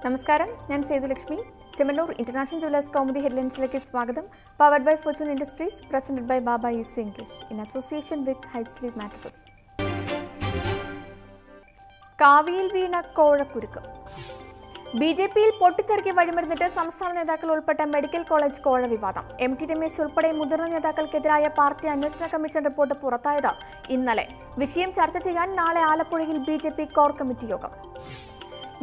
നമസ്കാരം, ഞാൻ Sethulakshmi. Chemmanur International Jewellers Kaumudi ഹെഡ്ലൈൻസിലേക്ക് സ്വാഗതം. Powered by Fortune Industries, presented by Baba Easy English in association with Highsleeve mattresses. കാവിയിൽ വീണ കോഴക്കുരുക്ക്. ബി.ജെ.പിയിൽ പൊട്ടിത്തെറിക്ക് വഴിമരുന്നിട്ട് സംസ്ഥാന നേതാക്കൾ ഉൾപ്പെട്ട മെഡിക്കൽ കോളേജ് കോഴ വിവാദം. എം.ടി. രമേശ് ഉൾപ്പെടെ മുതിർന്ന നേതാക്കൾക്കെതിരായ പാർട്ടി അന്വേഷണ കമ്മീഷൻ റിപ്പോർട്ട് പുറത്തായത് ഇന്നലെ. വിഷയം ചർച്ച ചെയ്യാൻ നാളെ ആലപ്പുഴയിൽ ബി.ജെ.പി കോർ കമ്മിറ്റി യോഗം.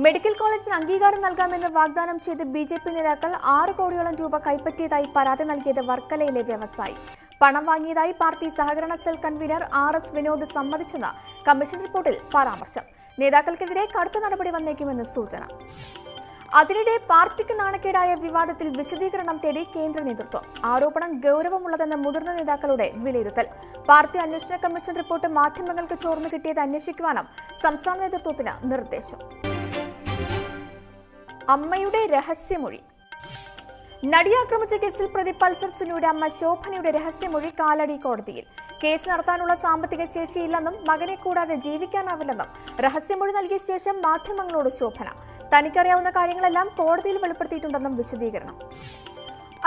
മെഡിക്കൽ കോളേജിന് അംഗീകാരം നൽകാമെന്ന് വാഗ്ദാനം ചെയ്ത് ബി.ജെ.പി നേതാക്കൾ 6 കോടിയോളം രൂപ കൈപ്പറ്റിയതായി പരാതി നൽകിയത് വർക്കലയിലെ വ്യവസായി. പണം വാങ്ങിയതായി പാർട്ടി സഹകരണ സെൽ കൺവീനർ R.S. വിനോദ് സമ്മതിച്ചെന്ന് കമ്മീഷൻ റിപ്പോർട്ടിൽ പരാമർശം. നേതാക്കൾക്കെതിരെ കടുത്ത നടപടി വന്നേക്കുമെന്ന് സൂചന. അതിനിടെ പാർട്ടിക്ക് നാണക്കേടായ വിവാദത്തിൽ വിശദീകരണം തേടി കേന്ദ്ര നേതൃത്വം. ആരോപണം ഗൗരവമുള്ളതെന്ന് മുതിർന്ന നേതാക്കളുടെ വിലയിരുത്തൽ. പാർട്ടി അന്വേഷണ കമ്മീഷൻ റിപ്പോർട്ട് മാധ്യമങ്ങൾക്ക് ചോർന്നു കിട്ടിയത് അന്വേഷിക്കുവാനും സംസ്ഥാന നേതൃത്വത്തിന് നിർദ്ദേശം. അമ്മയുടെ രഹസ്യമൊഴി. നടിയെ ആക്രമിച്ച കേസിൽ പ്രതി പൾസർ സുനിയുടെ അമ്മ ശോഭനയുടെ രഹസ്യമൊഴി കാലടി കോടതിയിൽ. കേസ് നടത്താനുള്ള സാമ്പത്തിക ശേഷിയില്ലെന്നും മകനെ കൂടാതെ ജീവിക്കാനാവില്ലെന്നും രഹസ്യമൊഴി നൽകിയ ശേഷം മാധ്യമങ്ങളോട് ശോഭന. തനിക്കറിയാവുന്ന കാര്യങ്ങളെല്ലാം കോടതിയിൽ വെളിപ്പെടുത്തിയിട്ടുണ്ടെന്നും വിശദീകരണം.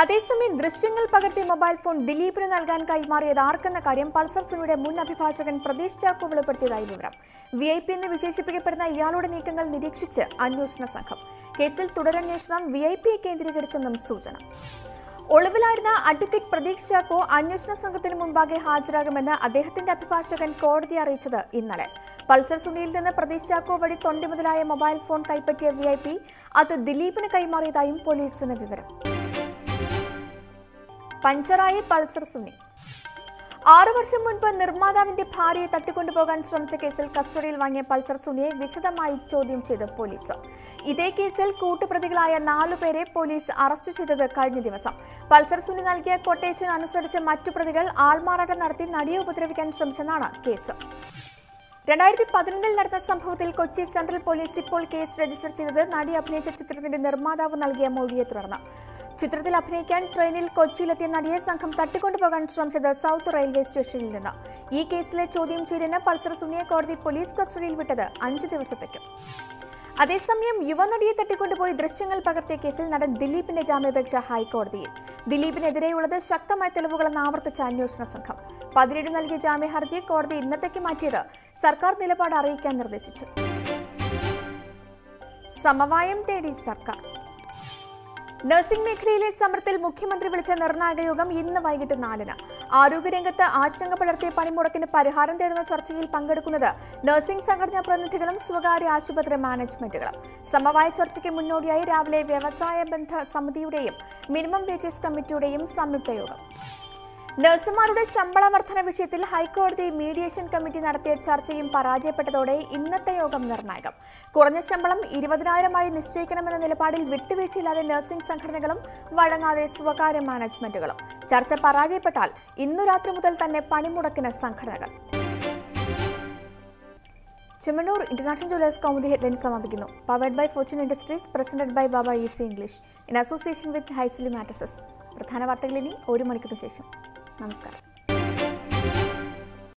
അതേസമയം ദൃശ്യങ്ങൾ പകർത്തിയ മൊബൈൽ ഫോൺ ദിലീപിന് നൽകാൻ കൈമാറിയത് ആർക്കെന്ന കാര്യം പൾസർ സുനിയുടെ മുൻ അഭിഭാഷകൻ പ്രതീഷ് ചാക്കോ വെളിപ്പെടുത്തിയതായി വിവരം. VIP എന്ന് വിശേഷിപ്പിക്കപ്പെടുന്ന ഇയാളുടെ നീക്കങ്ങൾ നിരീക്ഷിച്ച് അന്വേഷണ സംഘം. കേസിൽ തുടരന്വേഷണം VIP കേന്ദ്രീകരിച്ചെന്നും സൂചന. ഒളിവിലായിരുന്ന അഡ്വക്കേറ്റ് പ്രതീഷ് ചാക്കോ അന്വേഷണ സംഘത്തിന് മുൻപാകെ ഹാജരാകുമെന്ന് അദ്ദേഹത്തിന്റെ അഭിഭാഷകൻ കോടതിയെ അറിയിച്ചത് ഇന്നലെ. പൾസർ സുനിയിൽ നിന്ന് പ്രതീഷ് ചാക്കോ വഴി തൊണ്ടി മുതലായ മൊബൈൽ ഫോൺ കൈപ്പറ്റിയ VIP അത് ദിലീപിന് കൈമാറിയതായും പോലീസിന് വിവരം. പഞ്ചറായി പൾസർ സുനി. 6 വർഷം മുൻപ് നിർമ്മാതാവിന്റെ ഭാര്യയെ തട്ടിക്കൊണ്ടുപോകാൻ ശ്രമിച്ച കേസിൽ കസ്റ്റഡിയിൽ വാങ്ങിയ പൾസർ സുനിയെ വിശദമായി ചോദ്യം ചെയ്ത് പോലീസ്. ഇതേ കേസിൽ കൂട്ടുപ്രതികളായ 4 പേരെ പോലീസ് അറസ്റ്റ് ചെയ്തത് കഴിഞ്ഞ ദിവസം. പൾസർ സുനി നൽകിയ കൊട്ടേഷൻ അനുസരിച്ച് മറ്റു പ്രതികൾ ആൾമാറാട്ടം നടത്തി നടിയെ ഉപദ്രവിക്കാൻ ശ്രമിച്ചെന്നാണ് കേസ്. 2011 നടന്ന സംഭവത്തിൽ കൊച്ചി സെൻട്രൽ പോലീസ് ഇപ്പോൾ കേസ് രജിസ്റ്റർ ചെയ്തത് നടി അഭിനയിച്ച ചിത്രത്തിന്റെ നിർമ്മാതാവ് നൽകിയ മൊഴിയെ തുടർന്ന്. ചിത്രത്തിൽ അഭിനയിക്കാൻ ട്രെയിനിൽ കൊച്ചിയിലെത്തിയ നടിയെ സംഘം തട്ടിക്കൊണ്ടുപോകാൻ ശ്രമിച്ചത് സൗത്ത് റെയിൽവേ സ്റ്റേഷനിൽ നിന്ന്. ഈ കേസിലെ ചോദ്യം ചെയ്യലിന് പൾസർ സുനിയെ കോടതി പോലീസ് കസ്റ്റഡിയിൽ വിട്ടത് 5 ദിവസത്തേക്ക്. അതേസമയം യുവനടിയെ തട്ടിക്കൊണ്ടുപോയി ദൃശ്യങ്ങൾ പകർത്തിയ കേസിൽ നടൻ ദിലീപിന്റെ ജാമ്യാപേക്ഷ ഹൈക്കോടതിയിൽ. ദിലീപിനെതിരെയുള്ളത് ശക്തമായ തെളിവുകളെന്ന് ആവർത്തിച്ച അന്വേഷണ സംഘം. 17 നൽകിയ ജാമ്യ ഹർജി കോടതി ഇന്നത്തേക്ക് മാറ്റിയത് സർക്കാർ നിലപാട് അറിയിക്കാൻ നിർദ്ദേശിച്ചു. സമവായം തേടി സർക്കാർ. നഴ്സിംഗ് മേഖലയിലെ സമരത്തിൽ മുഖ്യമന്ത്രി വിളിച്ച നിർണായക യോഗം ഇന്ന് വൈകിട്ട് 4-ന്. ആരോഗ്യരംഗത്ത് ആശങ്ക പടർത്തിയ പണിമുടക്കിന് പരിഹാരം തേടുന്ന ചർച്ചയിൽ പങ്കെടുക്കുന്നത് നഴ്സിംഗ് സംഘടനാ പ്രതിനിധികളും സ്വകാര്യ ആശുപത്രി മാനേജ്മെന്റുകളും. സമവായ ചർച്ചയ്ക്ക് മുന്നോടിയായി രാവിലെ വ്യവസായ ബന്ധ സമിതിയുടെയും മിനിമം വേജസ് കമ്മിറ്റിയുടെയും സംയുക്ത യോഗം. നഴ്സുമാരുടെ ശമ്പള വർധന വിഷയത്തിൽ ഹൈക്കോടതി മീഡിയേഷൻ കമ്മിറ്റി നടത്തിയ ചർച്ചയും പരാജയപ്പെട്ടതോടെ ഇന്നത്തെ യോഗം നിർണായകം. കുറഞ്ഞ ശമ്പളം 20,000 നിശ്ചയിക്കണമെന്ന നിലപാടിൽ വിട്ടുവീഴ്ചയില്ലാതെ നഴ്സിംഗ് സംഘടനകളും വഴങ്ങാതെ സ്വകാര്യ മാനേജ്മെന്റുകളും. ചർച്ച പരാജയപ്പെട്ടാൽ ഇന്നു രാത്രി മുതൽ തന്നെ പണിമുടക്കിന് സംഘടനകൾ. Chemmanur International Jewellers Kaumudi Headlines സമാപിക്കുന്നു. Powered by Fortune Industries, presented by Baba Easy English in association with Highsleeve mattresses. പ്രധാന വാർത്തകൾ ഇനി 1 മണിക്കൂറിന് ശേഷം. നമസ്കാരം.